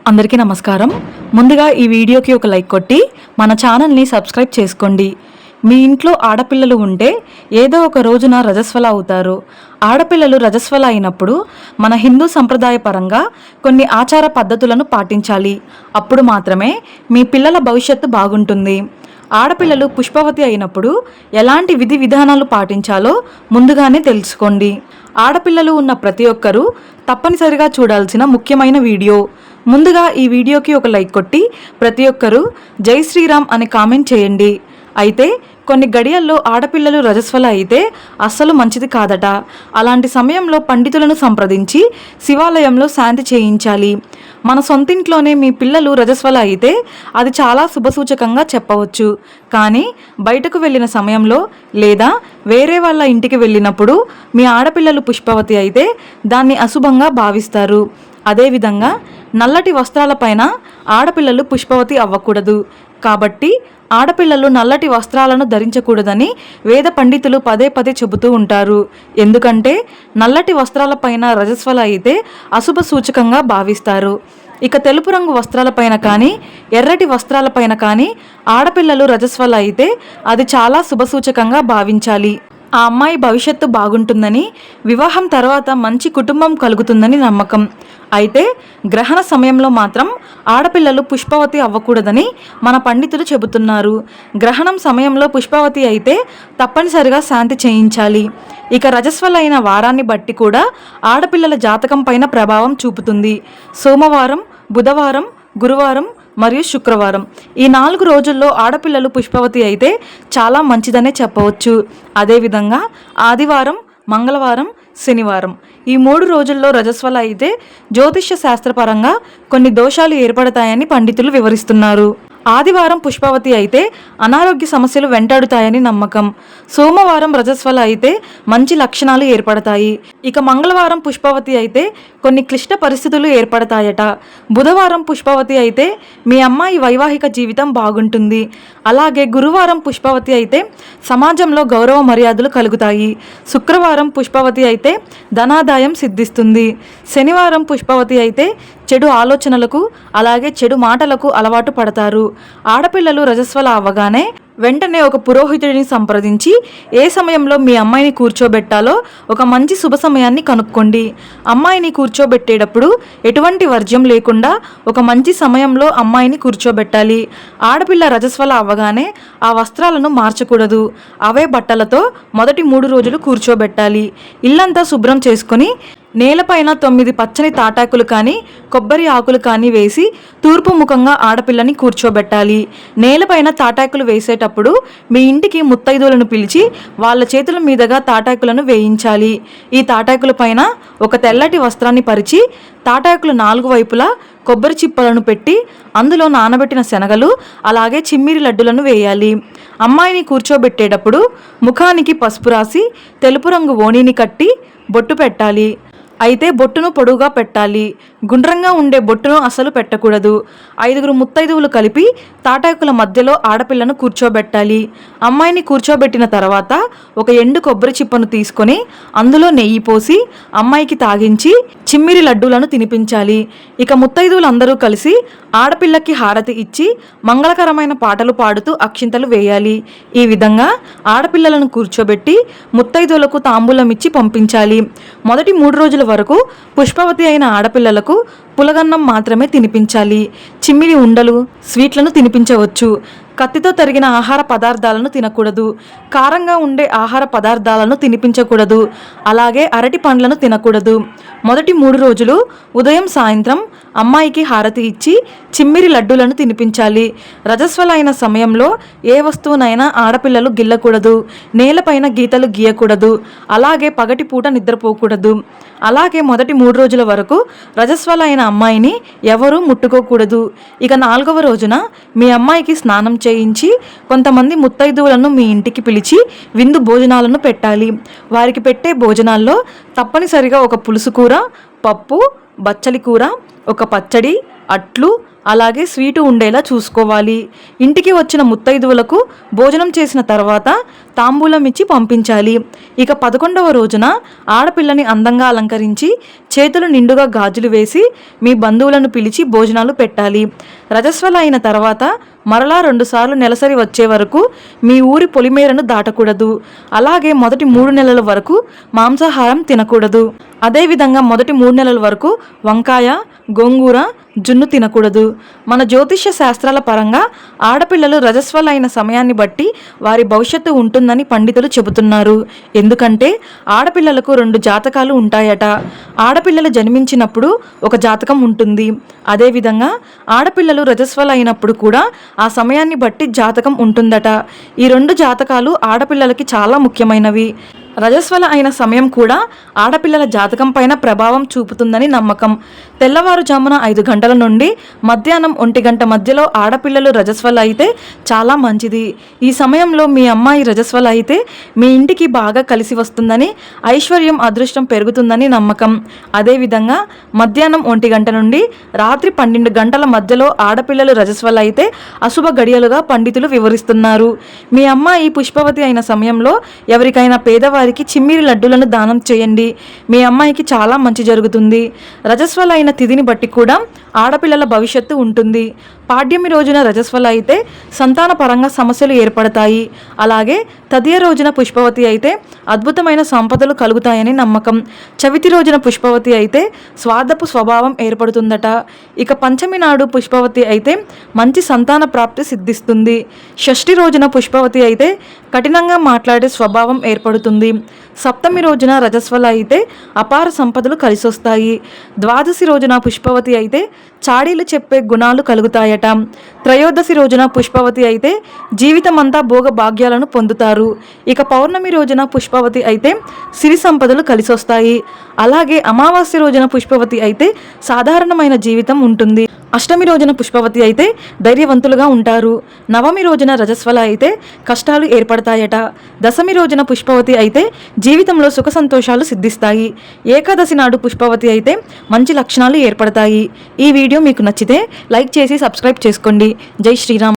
అందరికీ నమస్కారం. ముందుగా ఈ వీడియోకి ఒక లైక్ కొట్టి మన ఛానల్ని సబ్స్క్రైబ్ చేసుకోండి. మీ ఇంట్లో ఆడపిల్లలు ఉంటే ఏదో ఒక రోజున రజస్వల అవుతారు. ఆడపిల్లలు రజస్వల అయినప్పుడు మన హిందూ సంప్రదాయ పరంగా కొన్ని ఆచార పద్ధతులను పాటించాలి. అప్పుడు మాత్రమే మీ పిల్లల భవిష్యత్తు బాగుంటుంది. ఆడపిల్లలు పుష్పవతి అయినప్పుడు ఎలాంటి విధి విధానాలు పాటించాలో ముందుగానే తెలుసుకోండి. ఆడపిల్లలు ఉన్న ప్రతి ఒక్కరూ తప్పనిసరిగా చూడాల్సిన ముఖ్యమైన వీడియో. ముందుగా ఈ వీడియోకి ఒక లైక్ కొట్టి ప్రతి ఒక్కరూ జై శ్రీరామ్ అని కామెంట్ చేయండి. అయితే కొన్ని గడియల్లో ఆడపిల్లలు రజస్వల అయితే అస్సలు మంచిది కాదట. అలాంటి సమయంలో పండితులను సంప్రదించి శివాలయంలో శాంతి చేయించాలి. మన సొంతింట్లోనే మీ పిల్లలు రజస్వల అయితే అది చాలా శుభసూచకంగా చెప్పవచ్చు. కానీ బయటకు వెళ్ళిన సమయంలో లేదా వేరే వాళ్ళ ఇంటికి వెళ్ళినప్పుడు మీ ఆడపిల్లలు పుష్పవతి అయితే దాన్ని అశుభంగా భావిస్తారు. అదేవిధంగా నల్లటి వస్త్రాలపైన ఆడపిల్లలు పుష్పవతి అవ్వకూడదు. కాబట్టి ఆడపిల్లలు నల్లటి వస్త్రాలను ధరించకూడదని వేద పండితులు పదే పదే చెబుతూ ఉంటారు. ఎందుకంటే నల్లటి వస్త్రాలపైన రజస్వల అయితే అశుభ సూచకంగా భావిస్తారు. ఇక తెలుపు రంగు వస్త్రాలపైన కానీ ఎర్రటి వస్త్రాలపైన కానీ ఆడపిల్లలు రజస్వల అయితే అది చాలా శుభసూచకంగా భావించాలి. ఆ అమ్మాయి భవిష్యత్తు బాగుంటుందని, వివాహం తర్వాత మంచి కుటుంబం కలుగుతుందని నమ్మకం. అయితే గ్రహణ సమయంలో మాత్రం ఆడపిల్లలు పుష్పవతి అవ్వకూడదని మన పండితులు చెబుతున్నారు. గ్రహణం సమయంలో పుష్పవతి అయితే తప్పనిసరిగా శాంతి చేయించాలి. ఇక రజస్వలైన వారాన్ని బట్టి కూడా ఆడపిల్లల జాతకం పైన ప్రభావం చూపుతుంది. సోమవారం, బుధవారం, గురువారం మరియు శుక్రవారం ఈ 4 రోజుల్లో ఆడపిల్లలు పుష్పవతి అయితే చాలా మంచిదనే చెప్పవచ్చు. అదేవిధంగా ఆదివారం, మంగళవారం, శనివారం ఈ 3 రోజుల్లో రజస్వల అయితే జ్యోతిష్య శాస్త్రపరంగా కొన్ని దోషాలు ఏర్పడతాయని పండితులు వివరిస్తున్నారు. ఆదివారం పుష్పవతి అయితే అనారోగ్య సమస్యలు వెంటాడుతాయని నమ్మకం. సోమవారం రజస్వల అయితే మంచి లక్షణాలు ఏర్పడతాయి. ఇక మంగళవారం పుష్పవతి అయితే కొన్ని క్లిష్ట పరిస్థితులు ఏర్పడతాయట. బుధవారం పుష్పవతి అయితే మీ అమ్మాయి వైవాహిక జీవితం బాగుంటుంది. అలాగే గురువారం పుష్పవతి అయితే సమాజంలో గౌరవ మర్యాదలు కలుగుతాయి. శుక్రవారం పుష్పవతి అయితే ధనాదాయం సిద్ధిస్తుంది. శనివారం పుష్పవతి అయితే చెడు ఆలోచనలకు అలాగే చెడు మాటలకు అలవాటు పడతారు. ఆడపిల్లలు రజస్వల అవ్వగానే వెంటనే ఒక పురోహితుడిని సంప్రదించి ఏ సమయంలో మీ అమ్మాయిని కూర్చోబెట్టాలో ఒక మంచి శుభ సమయాన్ని కనుక్కోండి. అమ్మాయిని కూర్చోబెట్టేటప్పుడు ఎటువంటి వర్జ్యం లేకుండా ఒక మంచి సమయంలో అమ్మాయిని కూర్చోబెట్టాలి. ఆడపిల్ల రజస్వల అవ్వగానే ఆ వస్త్రాలను మార్చకూడదు. అవే బట్టలతో మొదటి 3 రోజులు కూర్చోబెట్టాలి. ఇల్లంతా శుభ్రం చేసుకొని నేలపైన 9 పచ్చని తాటాకులు కానీ కొబ్బరి ఆకులు కానీ వేసి తూర్పు ముఖంగా ఆడపిల్లని కూర్చోబెట్టాలి. నేలపైన తాటాకులు వేసేటప్పుడు మీ ఇంటికి ముత్తైదువులను పిలిచి వాళ్ళ చేతుల మీదుగా తాటాకులను వేయించాలి. ఈ తాటాకుల పైన ఒక తెల్లటి వస్త్రాన్ని పరిచి తాటాకులు 4 వైపులా కొబ్బరి చిప్పలను పెట్టి అందులో నానబెట్టిన శనగలు అలాగే చిమ్మిరి లడ్డులను వేయాలి. అమ్మాయిని కూర్చోబెట్టేటప్పుడు ముఖానికి పసుపు రాసి తెలుపు రంగు ఓణిని కట్టి బొట్టు పెట్టాలి. అయితే బొట్టును పొడువుగా పెట్టాలి. గుండ్రంగా ఉండే బొట్టును అసలు పెట్టకూడదు. 5 ముత్తైదువులు కలిపి తాటాకుల మధ్యలో ఆడపిల్లను కూర్చోబెట్టాలి. అమ్మాయిని కూర్చోబెట్టిన తర్వాత ఒక ఎండు కొబ్బరి చిప్పను తీసుకొని అందులో నెయ్యి పోసి అమ్మాయికి తాగించి చిమ్మిరి లడ్డూలను తినిపించాలి. ఇక ముత్తైదువులందరూ కలిసి ఆడపిల్లకి హారతి ఇచ్చి మంగళకరమైన పాటలు పాడుతూ అక్షింతలు వేయాలి. ఈ విధంగా ఆడపిల్లలను కూర్చోబెట్టి ముత్తైదువులకు తాంబూలం ఇచ్చి పంపించాలి. మొదటి 3 రోజుల వరకు పుష్పవతి అయిన ఆడపిల్లలకు పులగన్నం మాత్రమే తినిపించాలి. చిమ్మిలి ఉండలు, స్వీట్లను తినిపించవచ్చు. కత్తితో తరిగిన ఆహార పదార్థాలను తినకూడదు. కారంగా ఉండే ఆహార పదార్థాలను తినిపించకూడదు. అలాగే అరటి పండ్లను తినకూడదు. మొదటి 3 రోజులు ఉదయం సాయంత్రం అమ్మాయికి హారతి ఇచ్చి చిమ్మిరి లడ్డూలను తినిపించాలి. రజస్వలైన సమయంలో ఏ వస్తువునైనా ఆడపిల్లలు గిల్లకూడదు. నేలపైన గీతలు గీయకూడదు. అలాగే పగటిపూట నిద్రపోకూడదు. అలాగే మొదటి 3 రోజుల వరకు రజస్వలైన అమ్మాయిని ఎవరూ ముట్టుకోకూడదు. ఇక 4వ రోజున మీ అమ్మాయికి స్నానం చేయించి కొంతమంది ముత్తైదువులను మీ ఇంటికి పిలిచి విందు భోజనాలను పెట్టాలి. వారికి పెట్టే భోజనాల్లో తప్పనిసరిగా ఒక పులుసు కూర, పప్పు, బచ్చలి కూర, ఒక పచ్చడి, అట్లు అలాగే స్వీటు ఉండేలా చూసుకోవాలి. ఇంటికి వచ్చిన ముత్తైదువులకు భోజనం చేసిన తర్వాత తాంబూలం ఇచ్చి పంపించాలి. ఇక 11వ రోజున ఆడపిల్లని అందంగా అలంకరించి చేతులు నిండుగా గాజులు వేసి మీ బంధువులను పిలిచి భోజనాలు పెట్టాలి. రజస్వల అయిన తర్వాత మరలా 2 సార్లు నెలసరి వచ్చే వరకు మీ ఊరి పొలిమేరను దాటకూడదు. అలాగే మొదటి 3 నెలల వరకు మాంసాహారం తినకూడదు. అదేవిధంగా మొదటి 3 నెలల వరకు వంకాయ, గోంగూర, జున్ను తినకూడదు. మన జ్యోతిష్య శాస్త్రాల పరంగా ఆడపిల్లలు రజస్వల అయిన సమయాన్ని బట్టి వారి భవిష్యత్తు ఉంటుందని పండితులు చెబుతున్నారు. ఎందుకంటే ఆడపిల్లలకు 2 జాతకాలు ఉంటాయట. ఆడపిల్లలు జన్మించినప్పుడు ఒక జాతకం ఉంటుంది. అదేవిధంగా ఆడపిల్లలు రజస్వల అయినప్పుడు కూడా ఆ సమయాన్ని బట్టి జాతకం ఉంటుందట. ఈ 2 జాతకాలు ఆడపిల్లలకి చాలా ముఖ్యమైనవి. రజస్వల అయిన సమయం కూడా ఆడపిల్లల జాతకం పైన ప్రభావం చూపుతుందని నమ్మకం. తెల్లవారుజామున 5 గంటల నుండి మధ్యాహ్నం 1 గంట మధ్యలో ఆడపిల్లలు రజస్వల అయితే చాలా మంచిది. ఈ సమయంలో మీ అమ్మాయి రజస్వల అయితే మీ ఇంటికి బాగా కలిసి వస్తుందని, ఐశ్వర్యం, అదృష్టం పెరుగుతుందని నమ్మకం. అదేవిధంగా మధ్యాహ్నం 1 గంట నుండి రాత్రి 12 గంటల మధ్యలో ఆడపిల్లలు రజస్వల అయితే అశుభ గడియలుగా పండితులు వివరిస్తున్నారు. మీ అమ్మాయి పుష్పవతి అయిన సమయంలో ఎవరికైనా పేదవారికి చిమ్మిరి లడ్డూలను దానం చేయండి. మీ అమ్మాయికి చాలా మంచి జరుగుతుంది. రజస్వల అయిన తిథిని బట్టి కూడా ఆడపిల్లల భవిష్యత్తు ఉంటుంది. పాడ్యమి రోజున రజస్వల అయితే సంతాన పరంగా సమస్యలు ఏర్పడతాయి. అలాగే తదియ రోజున పుష్పవతి అయితే అద్భుతమైన సంపదలు కలుగుతాయని నమ్మకం. చవితి రోజున పుష్పవతి అయితే స్వార్థపు స్వభావం ఏర్పడుతుందట. ఇక పంచమి నాడు పుష్పవతి అయితే మంచి సంతాన ప్రాప్తి సిద్ధిస్తుంది. షష్ఠి రోజున పుష్పవతి అయితే కఠినంగా మాట్లాడే స్వభావం ఏర్పడుతుంది. సప్తమి రోజున రజస్వల అయితే అపార సంపదలు కలిసొస్తాయి. ద్వాదశి రోజున పుష్పవతి అయితే చాడీలు చెప్పే గుణాలు కలుగుతాయట. త్రయోదశి రోజున పుష్పవతి అయితే జీవితమంతా భోగ భాగ్యాలను పొందుతారు. ఇక పౌర్ణమి రోజున పుష్పవతి అయితే సిరి సంపదలు కలిసొస్తాయి. అలాగే అమావాస్య రోజున పుష్పవతి అయితే సాధారణమైన జీవితం ఉంటుంది. అష్టమి రోజున పుష్పవతి అయితే ధైర్యవంతులుగా ఉంటారు. నవమి రోజున రజస్వల అయితే కష్టాలు ఏర్పడతాయట. దశమి రోజున పుష్పవతి అయితే జీవితంలో సుఖ సంతోషాలు సిద్ధిస్తాయి. ఏకాదశి నాడు పుష్పవతి అయితే మంచి లక్షణాలు ఏర్పడతాయి. ఈ వీడియో మీకు నచ్చితే లైక్ చేసి సబ్స్క్రైబ్ చేసుకోండి. జై శ్రీరామ్.